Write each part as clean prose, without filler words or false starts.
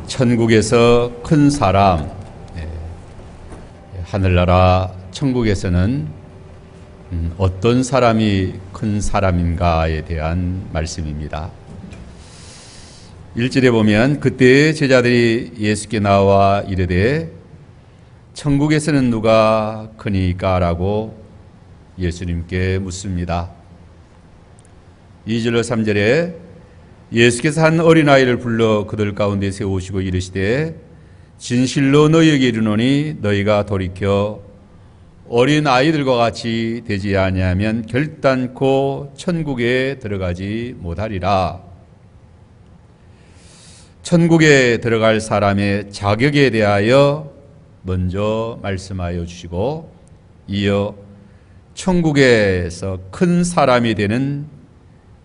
천국에서 큰 사람, 하늘나라 천국에서는 어떤 사람이 큰 사람인가에 대한 말씀입니다. 1절에 보면 그때 제자들이 예수께 나와 이르되 천국에서는 누가 크니까? 라고 예수님께 묻습니다. 2절로 3절에 예수께서 한 어린아이를 불러 그들 가운데 세우시고 이르시되 진실로 너희에게 이르노니 너희가 돌이켜 어린아이들과 같이 되지 아니하면 결단코 천국에 들어가지 못하리라. 천국에 들어갈 사람의 자격에 대하여 먼저 말씀하여 주시고 이어 천국에서 큰 사람이 되는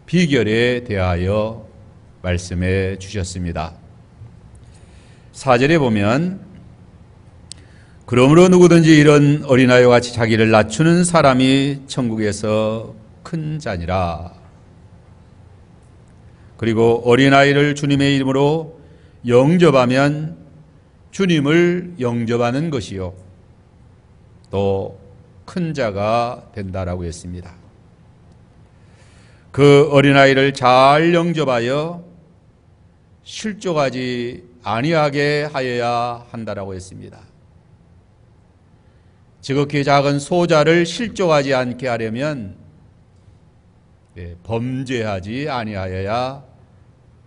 비결에 대하여 말씀해 주셨습니다. 4절에 보면 그러므로 누구든지 이런 어린아이와 같이 자기를 낮추는 사람이 천국에서 큰 자니라. 그리고 어린아이를 주님의 이름으로 영접하면 주님을 영접하는 것이요 또 큰 자가 된다라고 했습니다. 그 어린아이를 잘 영접하여 실족하지 아니하게 하여야 한다라고 했습니다. 지극히 작은 소자를 실족하지 않게 하려면 범죄하지 아니하여야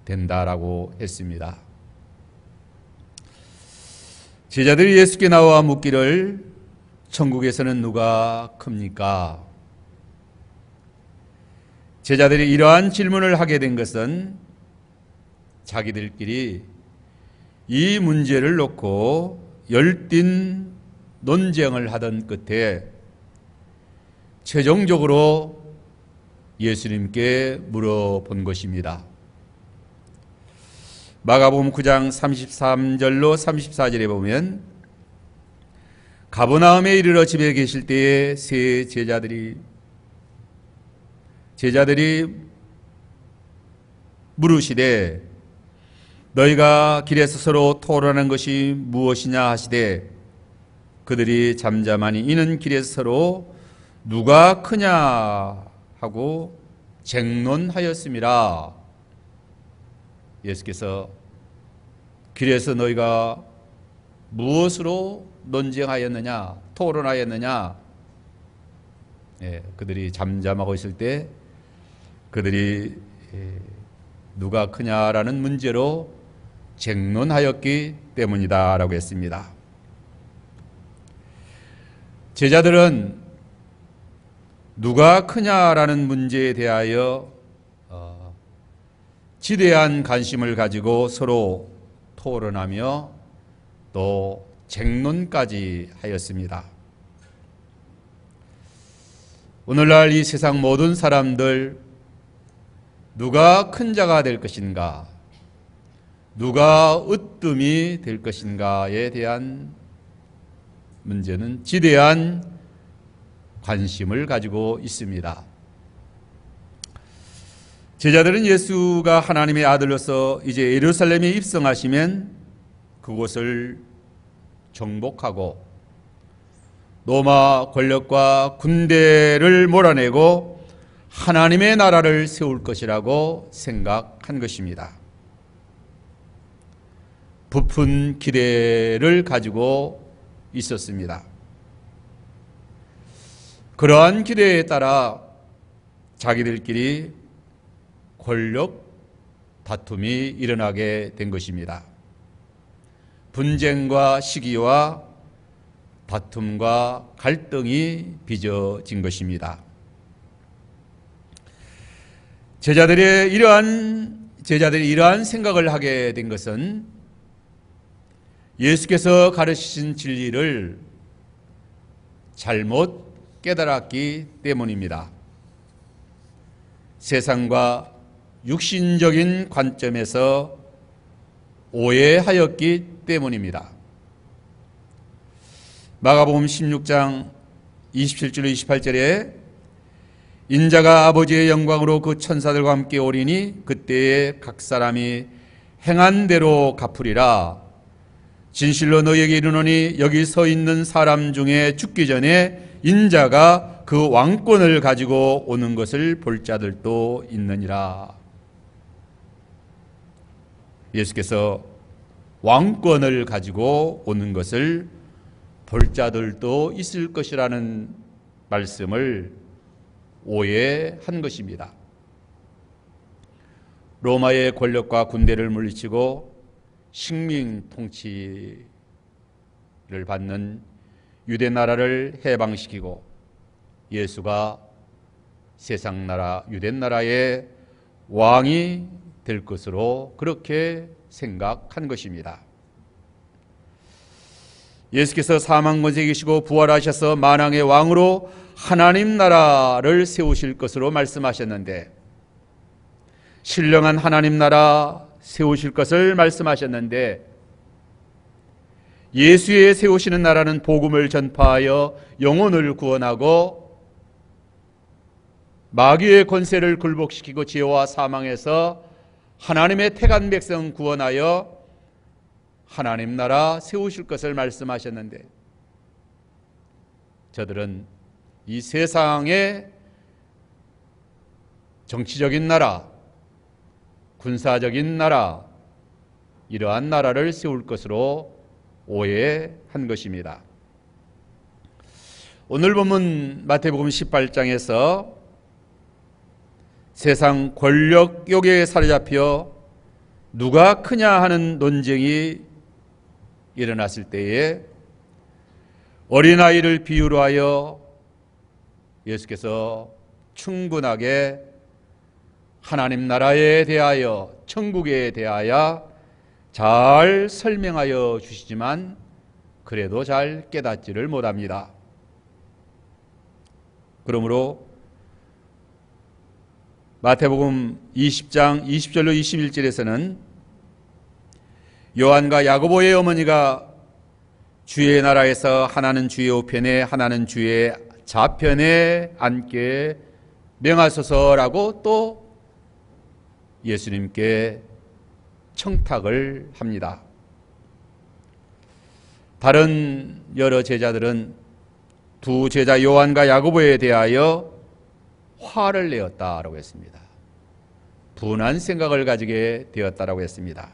된다라고 했습니다. 제자들이 예수께 나와 묻기를 천국에서는 누가 큽니까? 제자들이 이러한 질문을 하게 된 것은 자기들끼리 이 문제를 놓고 열띤 논쟁을 하던 끝에 최종적으로 예수님께 물어본 것입니다. 마가복음 9장 33절로 34절에 보면 가버나움에 이르러 집에 계실 때에 세 제자들이 물으시되 너희가 길에서 서로 토론하는 것이 무엇이냐 하시되 그들이 잠잠하니 이는 길에서 서로 누가 크냐 하고 쟁론하였음이라. 예수께서 길에서 너희가 무엇으로 논쟁하였느냐 토론하였느냐. 그들이 잠잠하고 있을 때 그들이 누가 크냐라는 문제로 쟁론하였기 때문이다 라고 했습니다. 제자들은 누가 크냐라는 문제에 대하여 지대한 관심을 가지고 서로 토론하며 또 쟁론까지 하였습니다. 오늘날 이 세상 모든 사람들 누가 큰 자가 될 것인가, 누가 으뜸이 될 것인가에 대한 문제는 지대한 관심을 가지고 있습니다. 제자들은 예수가 하나님의 아들로서 이제 예루살렘에 입성하시면 그곳을 정복하고 로마 권력과 군대를 몰아내고 하나님의 나라를 세울 것이라고 생각한 것입니다. 부푼 기대를 가지고 있었습니다. 그러한 기대에 따라 자기들끼리 권력 다툼이 일어나게 된 것입니다. 분쟁과 시기와 다툼과 갈등이 빚어진 것입니다. 제자들이 이러한 생각을 하게 된 것은 예수께서 가르치신 진리를 잘못 깨달았기 때문입니다. 세상과 육신적인 관점에서 오해하였기 때문입니다. 마가복음 16장 27절 28절에 인자가 아버지의 영광으로 그 천사들과 함께 오리니 그때에 각 사람이 행한 대로 갚으리라. 진실로 너희에게 이르노니 여기 서 있는 사람 중에 죽기 전에 인자가 그 왕권을 가지고 오는 것을 볼 자들도 있느니라. 예수께서 왕권을 가지고 오는 것을 볼 자들도 있을 것이라는 말씀을 오해한 것입니다. 로마의 권력과 군대를 물리치고 식민 통치를 받는 유대 나라를 해방시키고 예수가 세상 나라 유대 나라의 왕이 될 것으로 그렇게 생각한 것입니다. 예수께서 사망 권세에 계시고 부활하셔서 만왕의 왕으로 하나님 나라를 세우실 것으로 말씀하셨는데, 신령한 하나님 나라 세우실 것을 말씀하셨는데, 예수의 세우시는 나라는 복음을 전파하여 영혼을 구원하고 마귀의 권세를 굴복시키고 죄와 사망에서 하나님의 택한 백성 구원하여 하나님 나라 세우실 것을 말씀하셨는데, 저들은 이 세상의 정치적인 나라, 군사적인 나라, 이러한 나라를 세울 것으로 오해한 것입니다. 오늘 본문 마태복음 18장에서 세상 권력 욕에 사로잡혀 누가 크냐 하는 논쟁이 일어났을 때에 어린아이를 비유로 하여 예수께서 충분하게 하나님 나라에 대하여, 천국에 대하여 잘 설명하여 주시지만 그래도 잘 깨닫지를 못합니다. 그러므로 마태복음 20장 20절로 21절에서는 요한과 야고보의 어머니가 주의 나라에서 하나는 주의 우편에 하나는 주의 좌편에 앉게 명하소서라고 또 예수님께 청탁을 합니다. 다른 여러 제자들은 두 제자 요한과 야고보에 대하여 화를 내었다라고 했습니다. 분한 생각을 가지게 되었다라고 했습니다.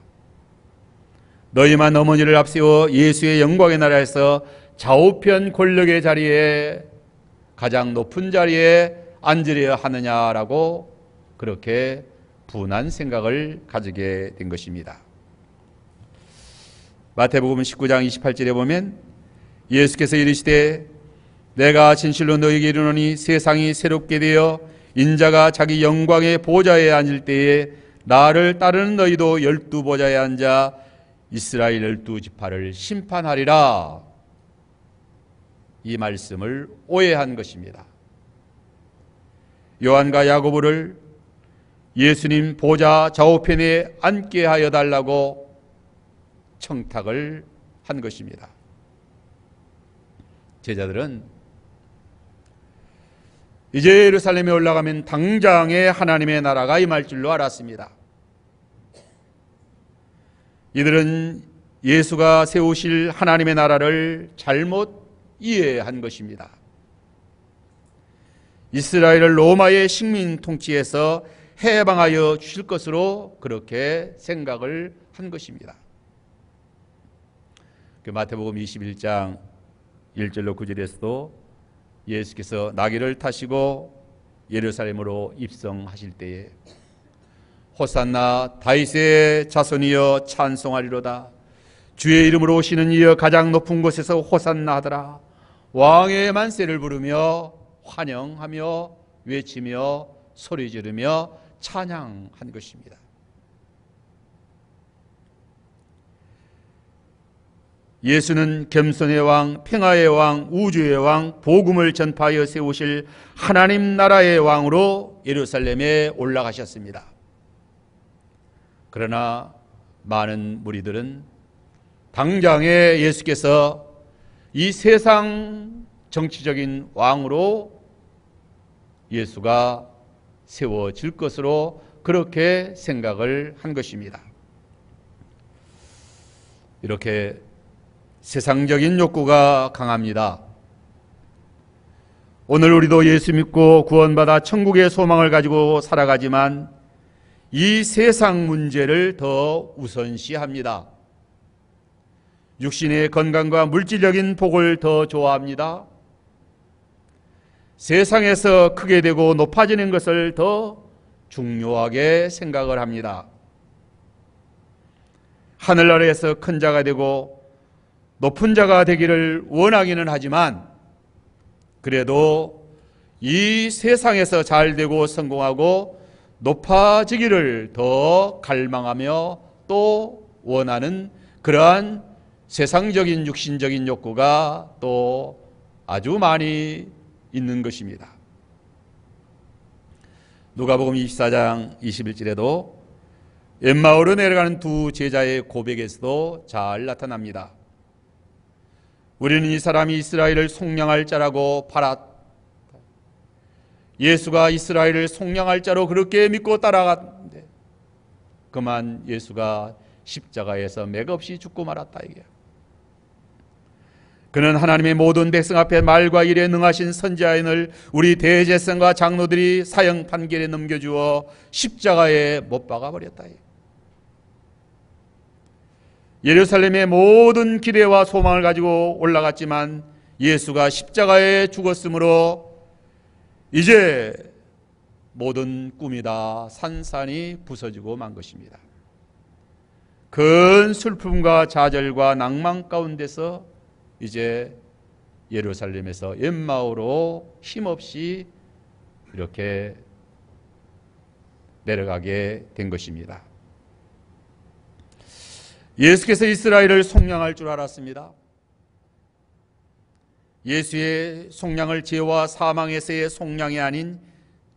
너희만 어머니를 앞세워 예수의 영광의 나라에서 좌우편 권력의 자리에, 가장 높은 자리에 앉으려 하느냐라고 그렇게 분한 생각을 가지게 된 것입니다. 마태복음 19장 28절에 보면 예수께서 이르시되 내가 진실로 너희에게 이르노니 세상이 새롭게 되어 인자가 자기 영광의 보좌에 앉을 때에 나를 따르는 너희도 12보좌에 앉아 이스라엘 12지파를 심판하리라. 이 말씀을 오해한 것입니다. 요한과 야고보를 예수님 보좌 좌우편에 앉게 하여 달라고 청탁을 한 것입니다. 제자들은 이제 예루살렘에 올라가면 당장에 하나님의 나라가 임할 줄로 알았습니다. 이들은 예수가 세우실 하나님의 나라를 잘못 이해한 것입니다. 이스라엘을 로마의 식민 통치에서 해방하여 주실 것으로 그렇게 생각을 한 것입니다. 마태복음 21장 1절로 9절에서도 예수께서 나귀를 타시고 예루살렘으로 입성하실 때에 호산나 다윗의 자손이여 찬송하리로다. 주의 이름으로 오시는 이여 가장 높은 곳에서 호산나 하더라. 왕의 만세를 부르며 환영하며 외치며 소리 지르며 찬양한 것입니다. 예수는 겸손의 왕, 평화의 왕, 우주의 왕, 복음을 전파하여 세우실 하나님 나라의 왕으로 예루살렘에 올라가셨습니다. 그러나 많은 무리들은 당장에 예수께서 이 세상 정치적인 왕으로 예수가 세워질 것으로 그렇게 생각을 한 것입니다. 이렇게 세상적인 욕구가 강합니다. 오늘 우리도 예수 믿고 구원받아 천국의 소망을 가지고 살아가지만 이 세상 문제를 더 우선시합니다. 육신의 건강과 물질적인 복을 더 좋아합니다. 세상에서 크게 되고 높아지는 것을 더 중요하게 생각을 합니다. 하늘나라에서 큰 자가 되고 높은 자가 되기를 원하기는 하지만 그래도 이 세상에서 잘 되고 성공하고 높아지기를 더 갈망하며 또 원하는 그러한 세상적인 육신적인 욕구가 또 아주 많이 있는 것입니다. 누가복음 24장 21절에도 엠마오로 내려가는 두 제자의 고백에서도 잘 나타납니다. 우리는 이 사람이 이스라엘을 속량할 자라고 팔았다. 예수가 이스라엘을 속량할 자로 그렇게 믿고 따라갔는데 그만 예수가 십자가에서 맥없이 죽고 말았다 이게요. 그는 하나님의 모든 백성 앞에 말과 일에 능하신 선지자인을 우리 대제사장과 장로들이 사형 판결에 넘겨주어 십자가에 못 박아버렸다. 예루살렘의 모든 기대와 소망을 가지고 올라갔지만 예수가 십자가에 죽었으므로 이제 모든 꿈이 다 산산이 부서지고 만 것입니다. 큰 슬픔과 좌절과 낭만 가운데서 이제 예루살렘에서 엠마오로 힘없이 이렇게 내려가게 된 것입니다. 예수께서 이스라엘을 속량할 줄 알았습니다. 예수의 속량을 죄와 사망에서의 속량이 아닌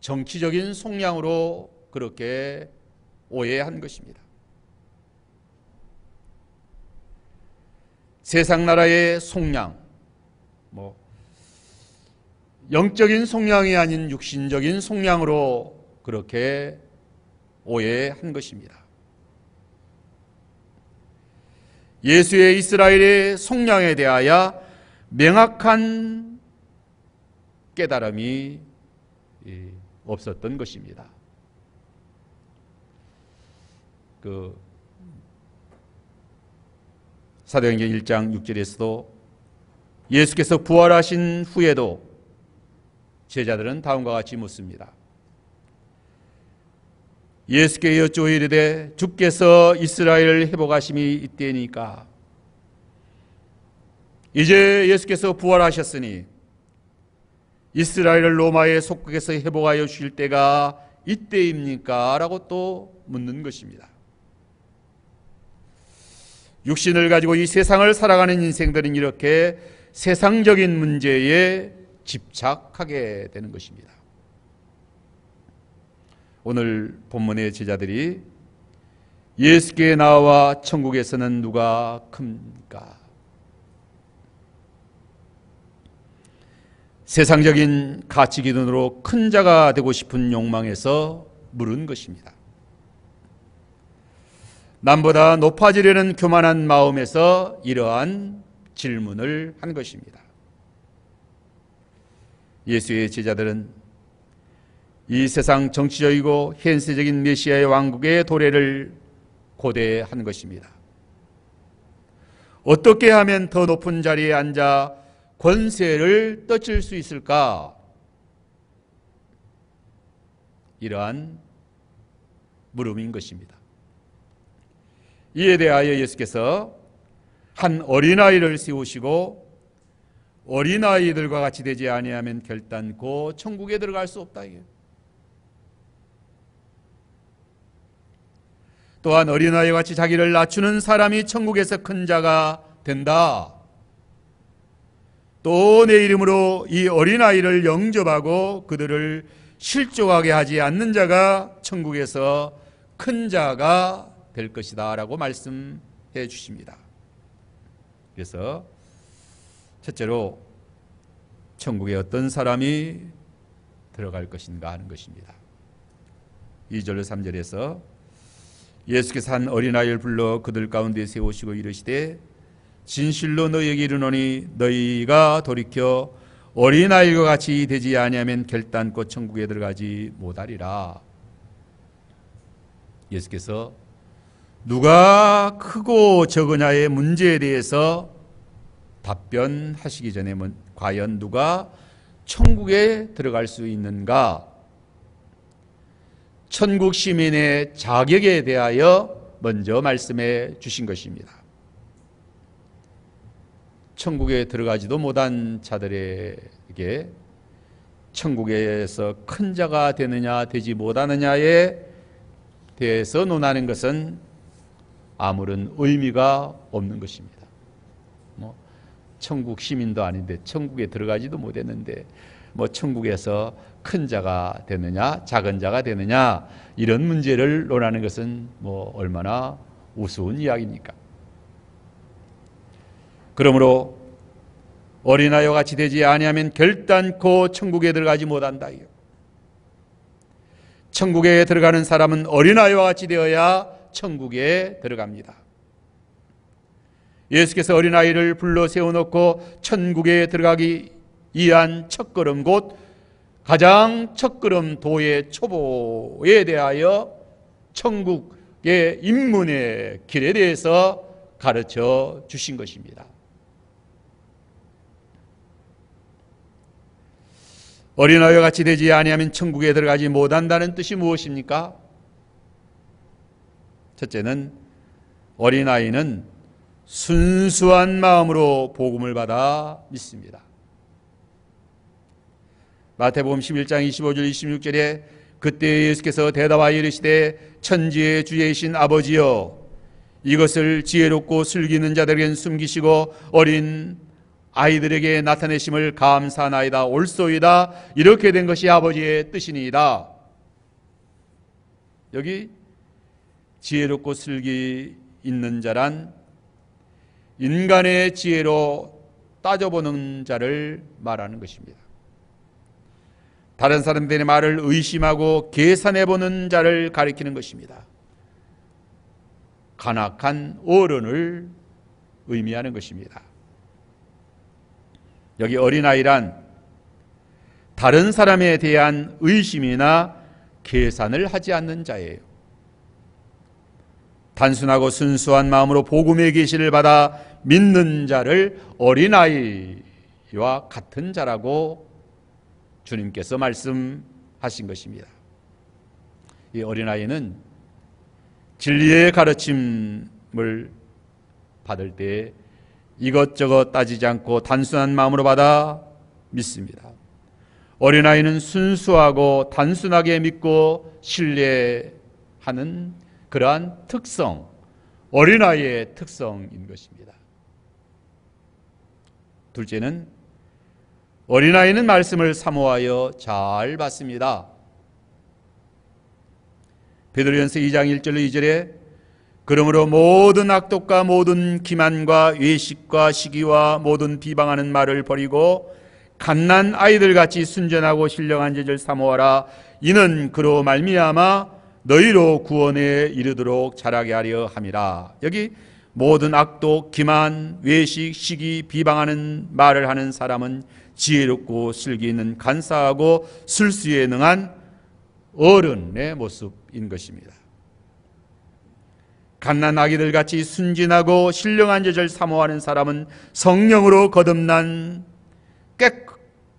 정치적인 속량으로 그렇게 오해한 것입니다. 세상 나라의 속량, 영적인 속량이 아닌 육신적인 속량으로 그렇게 오해한 것입니다. 예수의 이스라엘의 속량에 대하여 명확한 깨달음이 없었던 것입니다. 사도행전 1장 6절에서도 예수께서 부활하신 후에도 제자들은 다음과 같이 묻습니다. 예수께 여쭈어 이르되 주께서 이스라엘을 회복하심이 이때니까. 이제 예수께서 부활하셨으니 이스라엘을 로마의 속국에서 회복하여 주실 때가 이때입니까? 라고 또 묻는 것입니다. 육신을 가지고 이 세상을 살아가는 인생들은 이렇게 세상적인 문제에 집착하게 되는 것입니다. 오늘 본문의 제자들이 예수께 나와 천국에서는 누가 큽니까? 세상적인 가치 기준으로 큰 자가 되고 싶은 욕망에서 물은 것입니다. 남보다 높아지려는 교만한 마음에서 이러한 질문을 한 것입니다. 예수의 제자들은 이 세상 정치적이고 현세적인 메시아의 왕국의 도래를 고대한 것입니다. 어떻게 하면 더 높은 자리에 앉아 권세를 떠칠 수 있을까? 이러한 물음인 것입니다. 이에 대하여 예수께서 한 어린아이를 세우시고 어린아이들과 같이 되지 아니하면 결단코 천국에 들어갈 수 없다. 또한 어린아이와 같이 자기를 낮추는 사람이 천국에서 큰 자가 된다. 또 내 이름으로 이 어린아이를 영접하고 그들을 실족하게 하지 않는 자가 천국에서 큰 자가 될 것이다 라고 말씀해 주십니다. 그래서 첫째로 천국에 어떤 사람이 들어갈 것인가 하는 것입니다. 2절 3절에서 예수께서 한 어린아이를 불러 그들 가운데 세우시고 이르시되 진실로 너희에게 이르노니 너희가 돌이켜 어린아이와 같이 되지 아니하면 결단코 천국에 들어가지 못하리라. 예수께서 누가 크고 적으냐의 문제에 대해서 답변하시기 전에 과연 누가 천국에 들어갈 수 있는가? 천국 시민의 자격에 대하여 먼저 말씀해 주신 것입니다. 천국에 들어가지도 못한 자들에게 천국에서 큰 자가 되느냐 되지 못하느냐에 대해서 논하는 것은 아무런 의미가 없는 것입니다. 천국 시민도 아닌데 천국에 들어가지도 못했는데 천국에서 큰 자가 되느냐 작은 자가 되느냐 이런 문제를 논하는 것은 얼마나 우스운 이야기입니까? 그러므로 어린아이와 같이 되지 아니하면 결단코 천국에 들어가지 못한다. 천국에 들어가는 사람은 어린아이와 같이 되어야 천국에 들어갑니다. 예수께서 어린아이를 불러 세워놓고 천국에 들어가기 위한 첫걸음 곧 가장 첫걸음 도의 초보에 대하여 천국의 입문의 길에 대해서 가르쳐 주신 것입니다. 어린아이와 같이 되지 아니하면 천국에 들어가지 못한다는 뜻이 무엇입니까? 첫째는 어린아이는 순수한 마음으로 복음을 받아 믿습니다. 마태복음 11장 25절 26절에 그때 예수께서 대답하여 이르시되 천지의 주이신 아버지여 이것을 지혜롭고 슬기는 자들에겐 숨기시고 어린 아이들에게 나타내심을 감사하나이다. 옳소이다. 이렇게 된 것이 아버지의 뜻이니이다. 여기 지혜롭고 슬기 있는 자란 인간의 지혜로 따져보는 자를 말하는 것입니다. 다른 사람들의 말을 의심하고 계산해보는 자를 가리키는 것입니다. 간악한 어른을 의미하는 것입니다. 여기 어린아이란 다른 사람에 대한 의심이나 계산을 하지 않는 자예요. 단순하고 순수한 마음으로 복음의 계시를 받아 믿는 자를 어린아이와 같은 자라고 주님께서 말씀하신 것입니다. 이 어린아이는 진리의 가르침을 받을 때 이것저것 따지지 않고 단순한 마음으로 받아 믿습니다. 어린아이는 순수하고 단순하게 믿고 신뢰하는 그러한 특성, 어린아이의 특성인 것입니다. 둘째는 어린아이는 말씀을 사모하여 잘 받습니다. 베드로전서 2장 1절로 2절에 그러므로 모든 악독과 모든 기만과 외식과 시기와 모든 비방하는 말을 버리고 갓난 아이들같이 순전하고 신령한 제를 사모하라. 이는 그로 말미암아 너희로 구원에 이르도록 자라게 하려 함이라. 여기 모든 악독, 기만, 외식, 시기, 비방하는 말을 하는 사람은 지혜롭고 슬기 있는 간사하고 술수에 능한 어른의 모습인 것입니다. 갓난 아기들같이 순진하고 신령한 제를 사모하는 사람은 성령으로 거듭난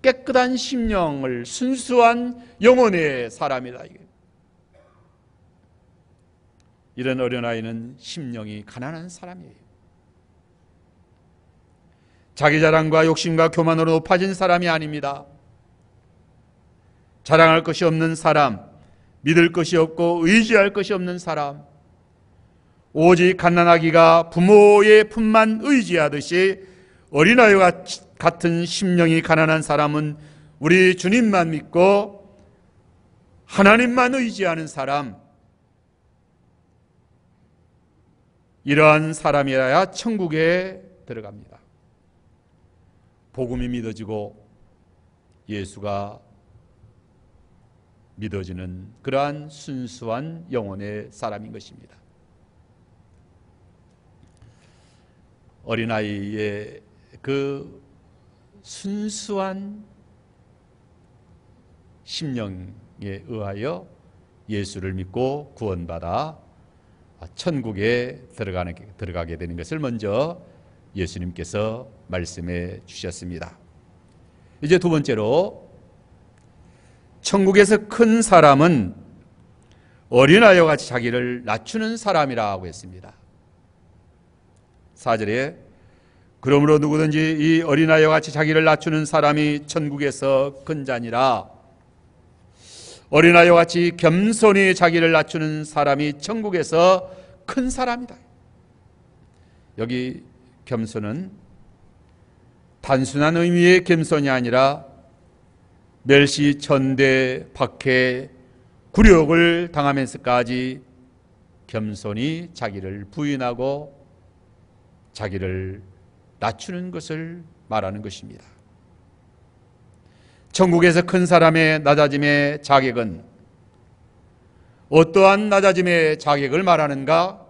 깨끗한 심령을 순수한 영혼의 사람이다. 이런 어린아이는 심령이 가난한 사람이에요. 자기 자랑과 욕심과 교만으로 높아진 사람이 아닙니다. 자랑할 것이 없는 사람, 믿을 것이 없고 의지할 것이 없는 사람, 오직 갓난아기가 부모의 품만 의지하듯이 어린아이와 같은 심령이 가난한 사람은 우리 주님만 믿고 하나님만 의지하는 사람, 이러한 사람이라야 천국에 들어갑니다. 복음이 믿어지고 예수가 믿어지는 그러한 순수한 영혼의 사람인 것입니다. 어린아이의 그 순수한 심령에 의하여 예수를 믿고 구원받아 천국에 들어가게 되는 것을 먼저 예수님께서 말씀해 주셨습니다. 이제 두 번째로, 천국에서 큰 사람은 어린아이와 같이 자기를 낮추는 사람이라고 했습니다. 4절에 그러므로 누구든지 이 어린아이와 같이 자기를 낮추는 사람이 천국에서 큰 자니라. 어린아이와 같이 겸손히 자기를 낮추는 사람이 천국에서 큰 사람이다. 여기 겸손은 단순한 의미의 겸손이 아니라 멸시, 천대, 박해, 굴욕을 당하면서까지 겸손히 자기를 부인하고 자기를 낮추는 것을 말하는 것입니다. 천국에서 큰 사람의 낮아짐의 자격은 어떠한 낮아짐의 자격을 말하는가?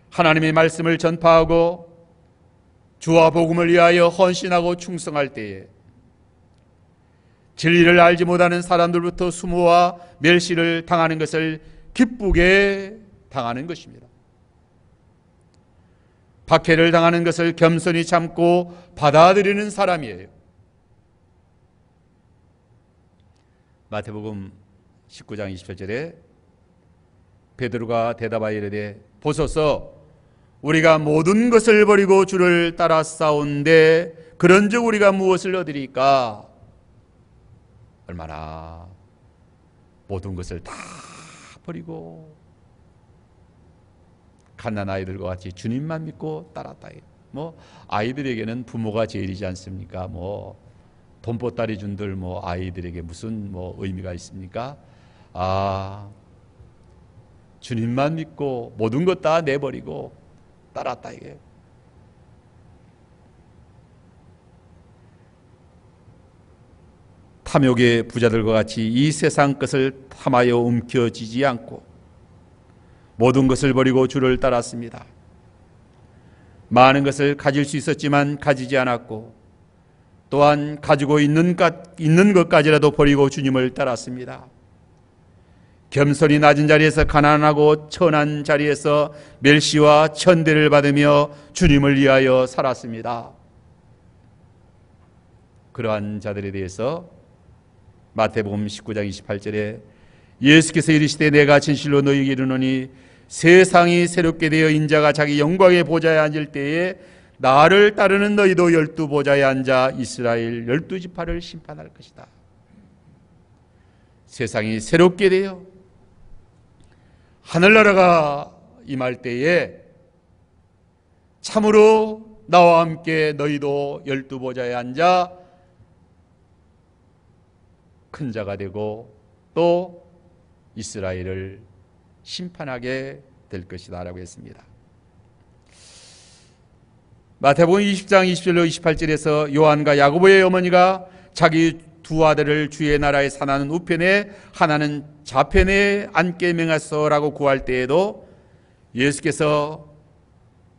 하나님의 말씀을 전파하고 주와 복음을 위하여 헌신하고 충성할 때에 진리를 알지 못하는 사람들부터 수모와 멸시를 당하는 것을 기쁘게 당하는 것입니다. 박해를 당하는 것을 겸손히 참고 받아들이는 사람이에요. 마태복음 19장 27절에 베드로가 대답하여 이르되 보소서 우리가 모든 것을 버리고 주를 따라 싸운데 그런즉 우리가 무엇을 얻으리까? 얼마나 모든 것을 다 버리고 갓난 아이들과 같이 주님만 믿고 따랐다. 아이들에게는 부모가 제일이지 않습니까? 돈보따리 준들 아이들에게 무슨 의미가 있습니까? 주님만 믿고 모든 것 다 내버리고 따랐다 이게. 탐욕의 부자들과 같이 이 세상 것을 탐하여 움켜쥐지 않고 모든 것을 버리고 주를 따랐습니다. 많은 것을 가질 수 있었지만 가지지 않았고 또한 가지고 있는 것까지라도 버리고 주님을 따랐습니다. 겸손히 낮은 자리에서 가난하고 천한 자리에서 멸시와 천대를 받으며 주님을 위하여 살았습니다. 그러한 자들에 대해서 마태복음 19장 28절에 예수께서 이르시되 내가 진실로 너희에게 이르노니 세상이 새롭게 되어 인자가 자기 영광의 보좌에 앉을 때에 나를 따르는 너희도 12보좌에 앉아 이스라엘 12지파를 심판할 것이다. 세상이 새롭게 되어 하늘나라가 임할 때에 참으로 나와 함께 너희도 12보좌에 앉아 큰 자가 되고 또 이스라엘을 심판하게 될 것이다 라고 했습니다. 마태복음 20장 20절로 28절에서 요한과 야고보의 어머니가 자기 두 아들을 주의 나라에 사나는 우편에 하나는 좌편에 앉게 명하소라고 구할 때에도 예수께서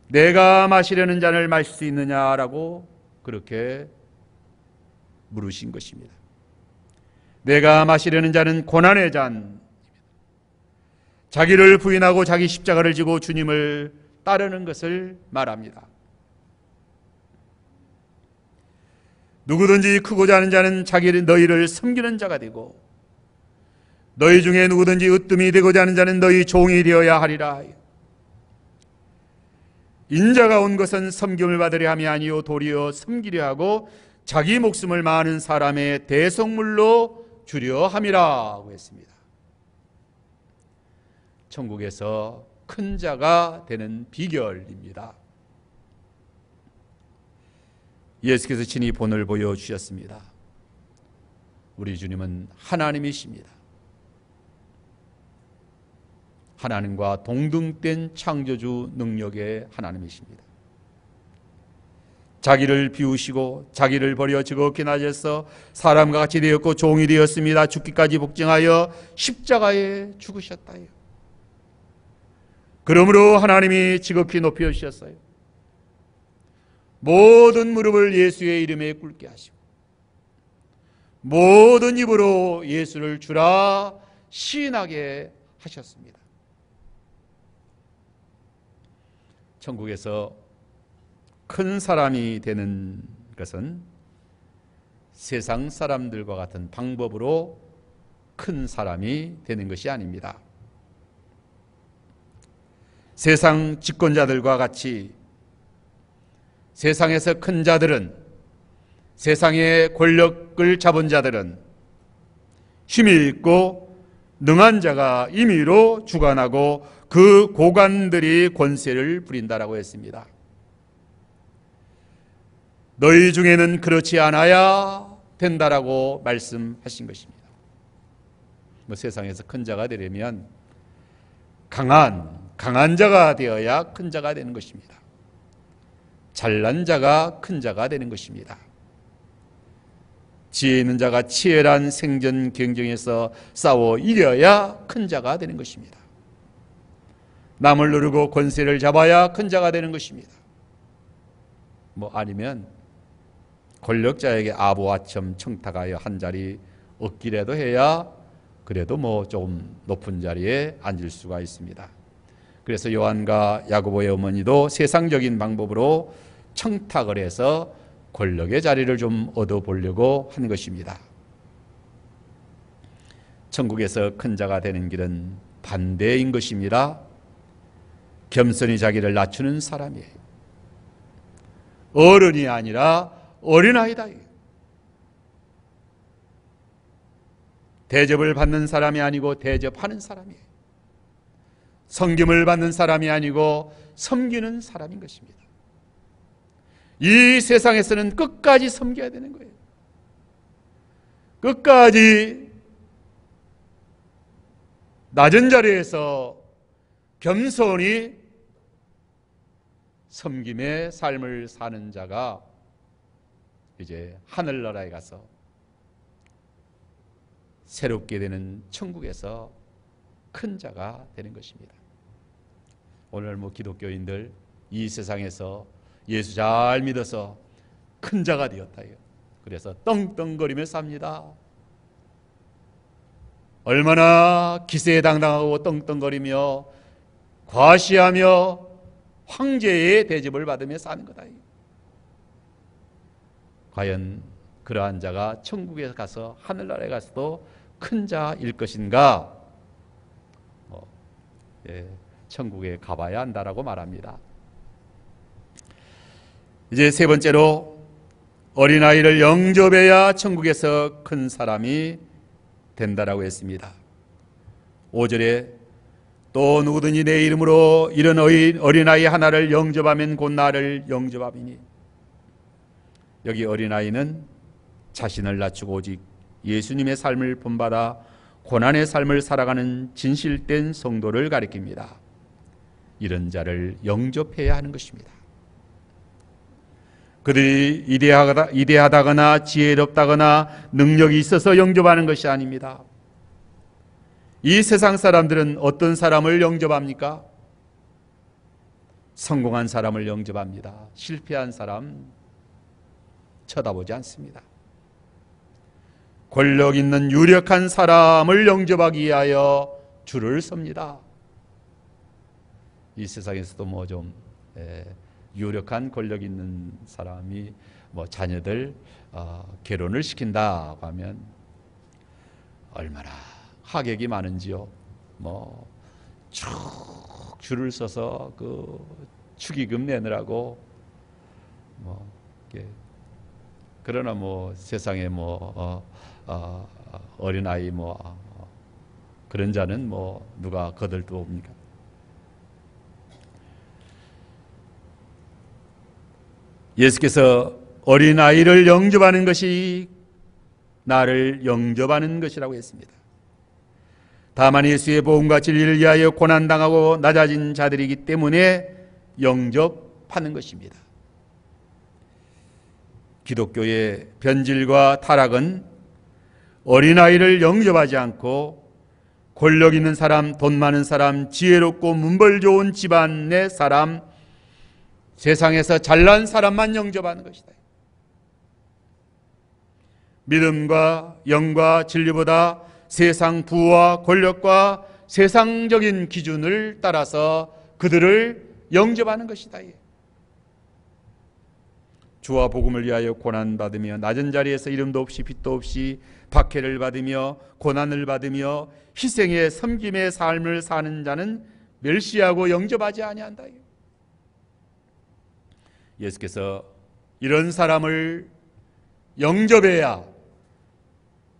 내가 마시려는 잔을 마실 수 있느냐라고 그렇게 물으신 것입니다. 내가 마시려는 잔은 고난의 잔, 자기를 부인하고 자기 십자가를 지고 주님을 따르는 것을 말합니다. 누구든지 크고자 하는 자는 너희를 섬기는 자가 되고 너희 중에 누구든지 으뜸이 되고자 하는 자는 너희 종이 되어야 하리라. 인자가 온 것은 섬김을 받으려 함이 아니요 도리어 섬기려 하고 자기 목숨을 많은 사람의 대속물로 주려 함이라고 했습니다. 천국에서 큰 자가 되는 비결입니다. 예수께서 친히 본을 보여주셨습니다. 우리 주님은 하나님이십니다. 하나님과 동등된 창조주 능력의 하나님이십니다. 자기를 비우시고 자기를 버려 지극히 낮아서 사람과 같이 되었고 종이 되었습니다. 죽기까지 복종하여 십자가에 죽으셨다요. 그러므로 하나님이 지극히 높여 주셨어요. 모든 무릎을 예수의 이름에 꿇게 하시고 모든 입으로 예수를 주라 시인하게 하셨습니다. 천국에서 큰 사람이 되는 것은 세상 사람들과 같은 방법으로 큰 사람이 되는 것이 아닙니다. 세상 집권자들과 같이 세상에서 큰 자들은, 세상의 권력을 잡은 자들은 힘이 있고 능한 자가 임의로 주관하고 그 고관들이 권세를 부린다라고 했습니다. 너희 중에는 그렇지 않아야 된다라고 말씀하신 것입니다. 세상에서 큰 자가 되려면 강한 자가 되어야 큰 자가 되는 것입니다. 잘난 자가 큰 자가 되는 것입니다. 지혜 있는 자가 치열한 생존 경쟁에서 싸워 이겨야 큰 자가 되는 것입니다. 남을 누르고 권세를 잡아야 큰 자가 되는 것입니다. 아니면 권력자에게 아부아첨 청탁하여 한 자리 얻기라도 해야 그래도 조금 높은 자리에 앉을 수가 있습니다. 그래서 요한과 야고보의 어머니도 세상적인 방법으로 청탁을 해서 권력의 자리를 좀 얻어보려고 하는 것입니다. 천국에서 큰 자가 되는 길은 반대인 것입니다. 겸손히 자기를 낮추는 사람이에요. 어른이 아니라 어린아이다. 대접을 받는 사람이 아니고 대접하는 사람이에요. 섬김을 받는 사람이 아니고 섬기는 사람인 것입니다. 이 세상에서는 끝까지 섬겨야 되는 거예요. 끝까지 낮은 자리에서 겸손히 섬김의 삶을 사는 자가 이제 하늘나라에 가서 새롭게 되는 천국에서 큰 자가 되는 것입니다. 오늘 기독교인들 이 세상에서 예수 잘 믿어서 큰 자가 되었다. 그래서 떵떵거리며 삽니다. 얼마나 기세당당하고 떵떵거리며 과시하며 황제의 대접을 받으며 사는 거다. 과연 그러한 자가 천국에 가서 하늘나라에 가서도 큰 자일 것인가? 천국에 가봐야 한다라고 말합니다. 이제 세 번째로 어린아이를 영접해야 천국에서 큰 사람이 된다라고 했습니다. 5절에 또 누구든지 내 이름으로 이런 어린아이 하나를 영접하면 곧 나를 영접함이니. 여기 어린아이는 자신을 낮추고 오직 예수님의 삶을 본받아 고난의 삶을 살아가는 진실된 성도를 가리킵니다. 이런 자를 영접해야 하는 것입니다. 그들이 이대하다거나 지혜롭다거나 능력이 있어서 영접하는 것이 아닙니다. 이 세상 사람들은 어떤 사람을 영접합니까? 성공한 사람을 영접합니다. 실패한 사람 쳐다보지 않습니다. 권력 있는 유력한 사람을 영접하기 위하여 줄을 섭니다. 이 세상에서도 좀 유력한 권력 있는 사람이 자녀들 결혼을 시킨다고 하면 얼마나 하객이 많은지요. 쭉 줄을 서서 그 축의금 내느라고 그러나 세상에 어린아이 그런 자는 누가 거들떠옵니까? 예수께서 어린아이를 영접하는 것이 나를 영접하는 것이라고 했습니다. 다만 예수의 복음과 진리를 위하여 고난당하고 낮아진 자들이기 때문에 영접하는 것입니다. 기독교의 변질과 타락은 어린아이를 영접하지 않고 권력 있는 사람, 돈 많은 사람, 지혜롭고 문벌 좋은 집안의 사람, 세상에서 잘난 사람만 영접하는 것이다. 믿음과 영과 진리보다 세상 부와 권력과 세상적인 기준을 따라서 그들을 영접하는 것이다. 주와 복음을 위하여 고난받으며 낮은 자리에서 이름도 없이 빛도 없이 박해를 받으며 고난을 받으며 희생의 섬김의 삶을 사는 자는 멸시하고 영접하지 아니한다. 예수께서 이런 사람을 영접해야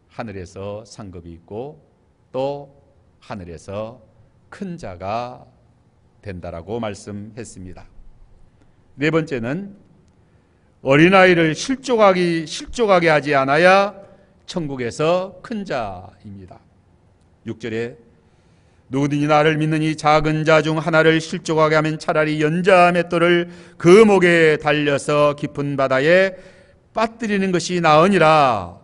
하늘에서 상급이 있고 또 하늘에서 큰 자가 된다라고 말씀했습니다. 네 번째는 어린아이를 실족하게 하지 않아야 천국에서 큰 자입니다. 6절에 누구든지 나를 믿는 이 작은 자 중 하나를 실족하게 하면 차라리 연자 맷돌을 그 목에 달려서 깊은 바다에 빠뜨리는 것이 나으니라.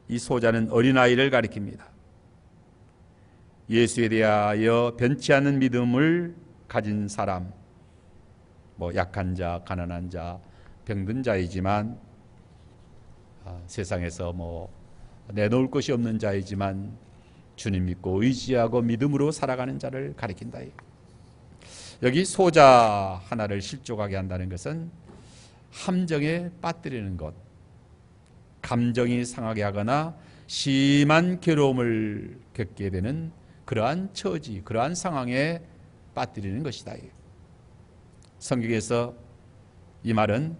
이 소자는 어린아이를 가리킵니다. 예수에 대하여 변치 않는 믿음을 가진 사람, 약한 자, 가난한 자, 병든 자이지만 세상에서 내놓을 것이 없는 자이지만 주님 믿고 의지하고 믿음으로 살아가는 자를 가리킨다. 여기 소자 하나를 실족하게 한다는 것은 함정에 빠뜨리는 것, 감정이 상하게 하거나 심한 괴로움을 겪게 되는 그러한 처지, 그러한 상황에 빠뜨리는 것이다. 성경에서 이 말은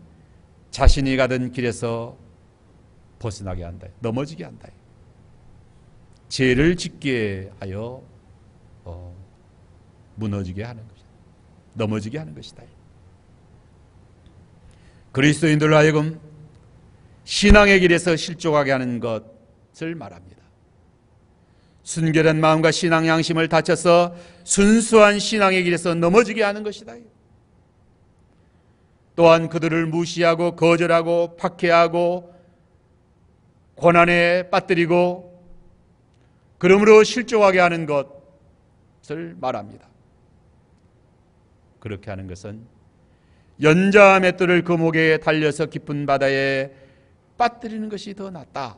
자신이 가던 길에서 벗어나게 한다, 넘어지게 한다, 죄를 짓게 하여 무너지게 하는 것이다, 넘어지게 하는 것이다. 그리스도인들로 하여금 신앙의 길에서 실족하게 하는 것을 말합니다. 순결한 마음과 신앙 양심을 다쳐서 순수한 신앙의 길에서 넘어지게 하는 것이다. 또한 그들을 무시하고 거절하고 박해하고 고난에 빠뜨리고 그러므로 실족하게 하는 것을 말합니다. 그렇게 하는 것은 연자 맷돌을 그 목에 달려서 깊은 바다에 빠뜨리는 것이 더 낫다.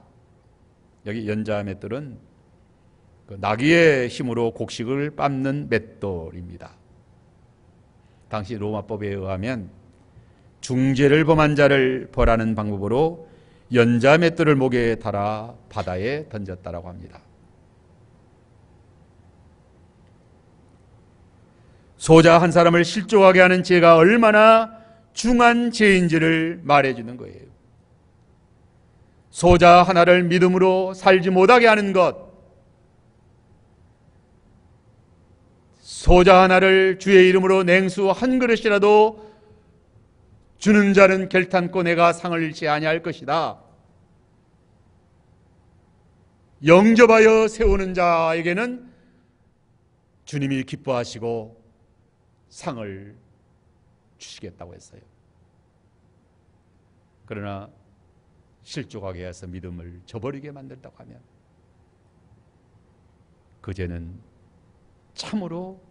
여기 연자 맷돌은 나귀의 힘으로 곡식을 빻는 맷돌입니다. 당시 로마법에 의하면 중죄를 범한 자를 벌하는 방법으로 연자 맷돌을 목에 달아 바다에 던졌다라고 합니다. 소자 한 사람을 실족하게 하는 죄가 얼마나 중한 죄인지를 말해주는 거예요. 소자 하나를 믿음으로 살지 못하게 하는 것, 소자 하나를 주의 이름으로 냉수 한 그릇이라도 주는 자는 결탄코 내가 상을 잃지 아니할 것이다. 영접하여 세우는 자에게는 주님이 기뻐하시고 상을 주시겠다고 했어요. 그러나 실족하게 해서 믿음을 저버리게 만든다고 하면 그 죄는 참으로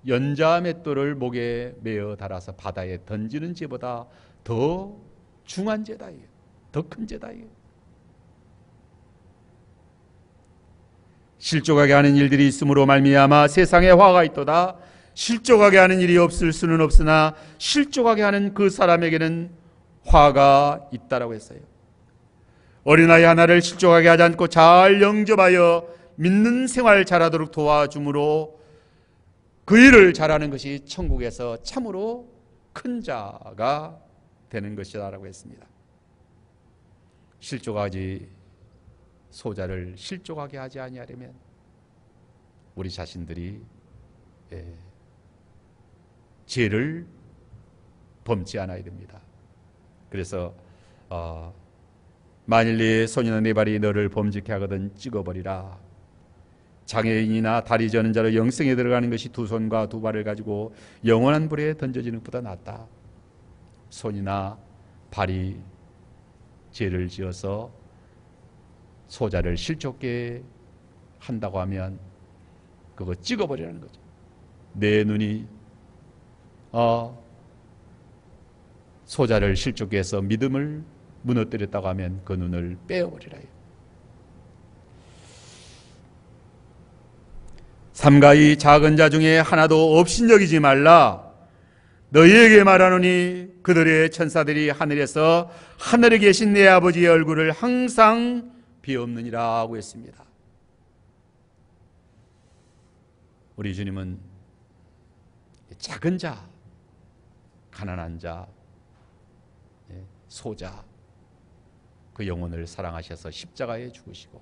연자 맷돌을 목에 매어 달아서 바다에 던지는 죄보다 더 중한 죄다. 더 큰 죄다. 실족하게 하는 일들이 있으므로 말미암아 세상에 화가 있도다. 실족하게 하는 일이 없을 수는 없으나 실족하게 하는 그 사람에게는 화가 있다라고 했어요. 어린아이 하나를 실족하게 하지 않고 잘 영접하여 믿는 생활 잘하도록 도와줌으로 그 일을 잘하는 것이 천국에서 참으로 큰 자가 되는 것이다라고 했습니다. 소자를 실족하게 하지 아니하려면 우리 자신들이 죄를 범치 않아야 됩니다. 그래서 만일 네 손이나 네 발이 너를 범죄케 하거든 찍어버리라. 장애인이나 다리 저는 자로 영생에 들어가는 것이 두 손과 두 발을 가지고 영원한 불에 던져지는 것보다 낫다. 손이나 발이 죄를 지어서 소자를 실족게 한다고 하면 그거 찍어버리라는 거죠. 내 눈이 소자를 실족해 해서 믿음을 무너뜨렸다고 하면 그 눈을 빼어버리라. 삼가 이 작은 자 중에 하나도 업신여기지 말라. 너희에게 말하노니 그들의 천사들이 하늘에서 하늘에 계신 내 아버지의 얼굴을 항상 비옵느니라 하고 했습니다. 우리 주님은 작은 자, 가난한 자, 소자, 그 영혼을 사랑하셔서 십자가에 죽으시고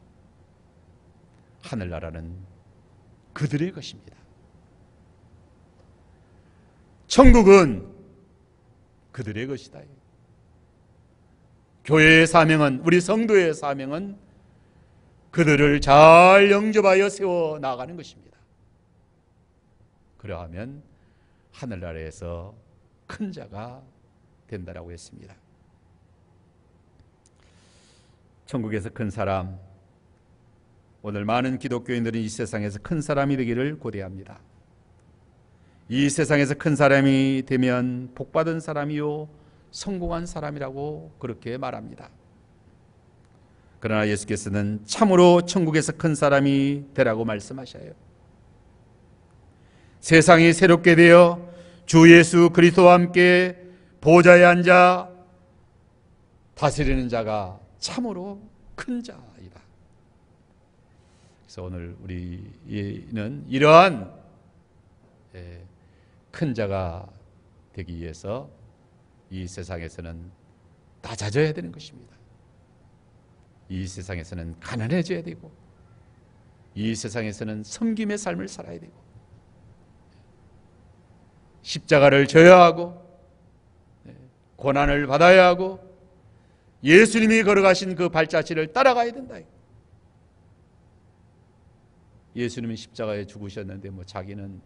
하늘나라는 그들의 것입니다. 천국은 그들의 것이다. 교회의 사명은, 우리 성도의 사명은 그들을 잘 영접하여 세워 나가는 것입니다. 그러하면 하늘나라에서 큰 자가 된다라고 했습니다. 천국에서 큰 사람, 오늘 많은 기독교인들은 이 세상에서 큰 사람이 되기를 고대합니다. 이 세상에서 큰 사람이 되면 복받은 사람이요 성공한 사람이라고 그렇게 말합니다. 그러나 예수께서는 참으로 천국에서 큰 사람이 되라고 말씀하셔요. 세상이 새롭게 되어 주 예수 그리스도와 함께 보좌에 앉아 다스리는 자가 참으로 큰 자이다. 그래서 오늘 우리는 이러한 큰 자가 되기 위해서 이 세상에서는 낮아져야 되는 것입니다. 이 세상에서는 가난해져야 되고, 이 세상에서는 섬김의 삶을 살아야 되고, 십자가를 져야 하고, 고난을 받아야 하고, 예수님이 걸어가신 그 발자취를 따라가야 된다. 예수님은 십자가에 죽으셨는데 자기는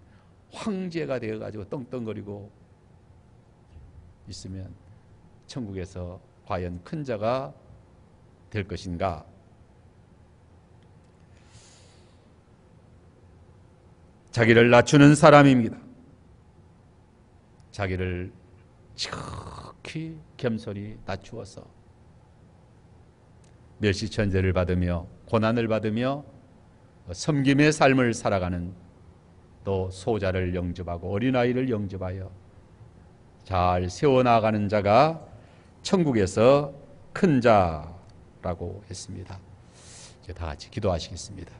황제가 되어가지고 떵떵거리고 있으면 천국에서 과연 큰 자가 될 것인가? 자기를 낮추는 사람입니다. 자기를 지극히 겸손히 낮추어서 멸시천대를 받으며 고난을 받으며 섬김의 삶을 살아가는, 또 소자를 영접하고 어린아이를 영접하여 잘 세워나가는 자가 천국에서 큰 자라고 했습니다. 이제 다 같이 기도하시겠습니다.